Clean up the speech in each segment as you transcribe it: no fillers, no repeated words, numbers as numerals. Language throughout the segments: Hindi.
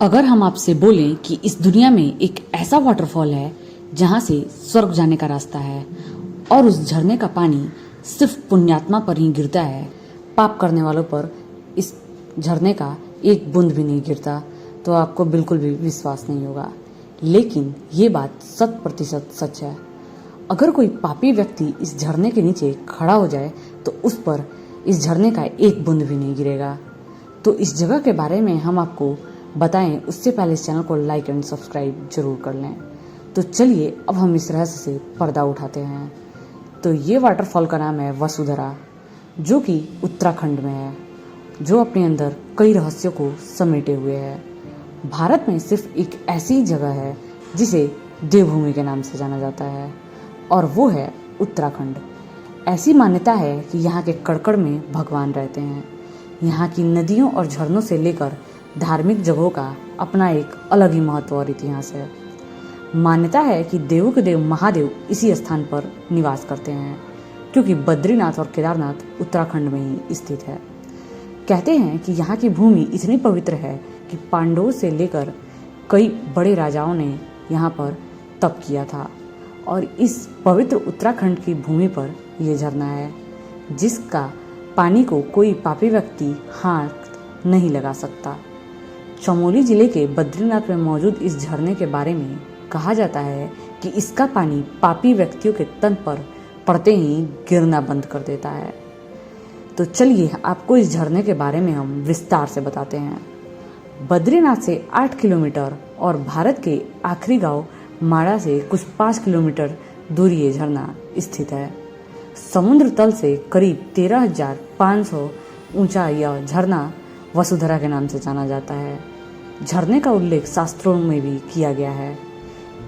अगर हम आपसे बोलें कि इस दुनिया में एक ऐसा वाटरफॉल है जहां से स्वर्ग जाने का रास्ता है और उस झरने का पानी सिर्फ पुण्यात्मा पर ही गिरता है, पाप करने वालों पर इस झरने का एक बूंद भी नहीं गिरता, तो आपको बिल्कुल भी विश्वास नहीं होगा। लेकिन ये बात 100% सच है। अगर कोई पापी व्यक्ति इस झरने के नीचे खड़ा हो जाए तो उस पर इस झरने का एक बूंद भी नहीं गिरेगा। तो इस जगह के बारे में हम आपको बताएं उससे पहले इस चैनल को लाइक एंड सब्सक्राइब जरूर कर लें। तो चलिए अब हम इस रहस्य से पर्दा उठाते हैं। तो ये वाटरफॉल का नाम है वसुधरा, जो कि उत्तराखंड में है, जो अपने अंदर कई रहस्यों को समेटे हुए है। भारत में सिर्फ एक ऐसी जगह है जिसे देवभूमि के नाम से जाना जाता है, और वो है उत्तराखंड। ऐसी मान्यता है कि यहाँ के कड़कड़ में भगवान रहते हैं। यहाँ की नदियों और झरनों से लेकर धार्मिक जगहों का अपना एक अलग ही महत्व और इतिहास है। मान्यता है कि देवों के देव महादेव इसी स्थान पर निवास करते हैं, क्योंकि बद्रीनाथ और केदारनाथ उत्तराखंड में ही स्थित है। कहते हैं कि यहाँ की भूमि इतनी पवित्र है कि पांडवों से लेकर कई बड़े राजाओं ने यहाँ पर तप किया था, और इस पवित्र उत्तराखंड की भूमि पर यह झरना है जिसका पानी को कोई पापी व्यक्ति हाथ नहीं लगा सकता। चमोली जिले के बद्रीनाथ में मौजूद इस झरने के बारे में कहा जाता है कि इसका पानी पापी व्यक्तियों के तन पर पड़ते ही गिरना बंद कर देता है। तो चलिए आपको इस झरने के बारे में हम विस्तार से बताते हैं। बद्रीनाथ से 8 किलोमीटर और भारत के आखिरी गांव माड़ा से कुछ 5 किलोमीटर दूरी ये झरना स्थित है। समुद्र तल से करीब 13,500 ऊंचा यह झरना वसुधरा के नाम से जाना जाता है। झरने का उल्लेख शास्त्रों में भी किया गया है।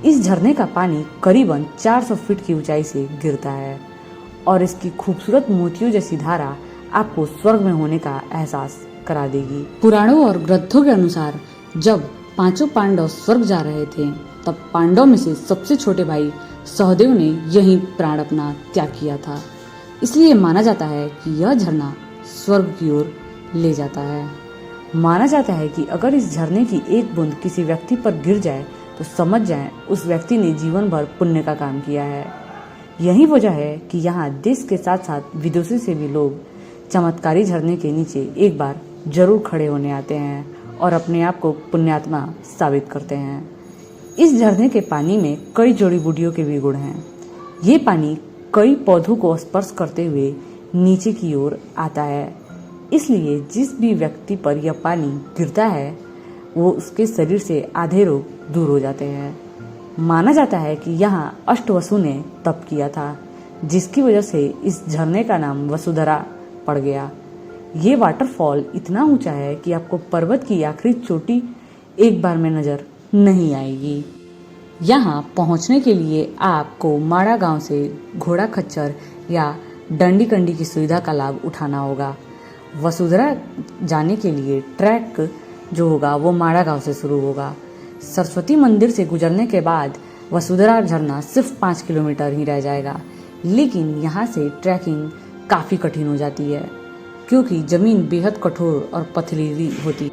इस झरने का पानी करीबन 400 फीट की ऊंचाई से गिरता है, और इसकी खूबसूरत मोतियों जैसी धारा आपको स्वर्ग में होने का एहसास करा देगी। पुराणों और ग्रंथों के अनुसार जब 5 पांडव स्वर्ग जा रहे थे, तब पांडव में से सबसे छोटे भाई सहदेव ने यही प्राण अपना त्याग किया था। इसलिए माना जाता है कि यह झरना स्वर्ग की ओर ले जाता है। माना जाता है कि अगर इस झरने की एक बूंद किसी व्यक्ति पर गिर जाए तो समझ जाएं उस व्यक्ति ने जीवन भर पुण्य का काम किया है। यही वजह है कि यहाँ देश के साथ साथ विदेशों से भी लोग चमत्कारी झरने के नीचे एक बार जरूर खड़े होने आते हैं और अपने आप को पुण्यात्मा साबित करते हैं। इस झरने के पानी में कई जड़ी बूटियों के भी गुण हैं। ये पानी कई पौधों को स्पर्श करते हुए नीचे की ओर आता है, इसलिए जिस भी व्यक्ति पर यह पानी गिरता है वो उसके शरीर से आधे रोग दूर हो जाते हैं। माना जाता है कि यहाँ अष्टवसु ने तप किया था, जिसकी वजह से इस झरने का नाम वसुधरा पड़ गया। ये वाटरफॉल इतना ऊंचा है कि आपको पर्वत की आखिरी चोटी एक बार में नजर नहीं आएगी। यहाँ पहुँचने के लिए आपको माड़ा गांव से घोड़ा खच्चर या डंडी कंडी की सुविधा का लाभ उठाना होगा। वसुधरा जाने के लिए ट्रैक जो होगा वो माड़ा गांव से शुरू होगा। सरस्वती मंदिर से गुजरने के बाद वसुधरा झरना सिर्फ 5 किलोमीटर ही रह जाएगा, लेकिन यहाँ से ट्रैकिंग काफ़ी कठिन हो जाती है, क्योंकि जमीन बेहद कठोर और पथरीली होती,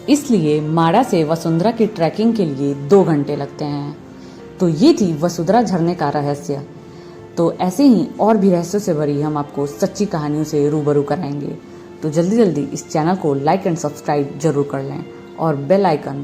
इसलिए माड़ा से वसुधरा की ट्रैकिंग के लिए 2 घंटे लगते हैं। तो ये थी वसुधरा झरने का रहस्य। तो ऐसे ही और भी रहस्यों से भरी हम आपको सच्ची कहानियों से रूबरू कराएंगे। तो जल्दी जल्दी इस चैनल को लाइक एंड सब्सक्राइब जरूर कर लें और बेल आइकन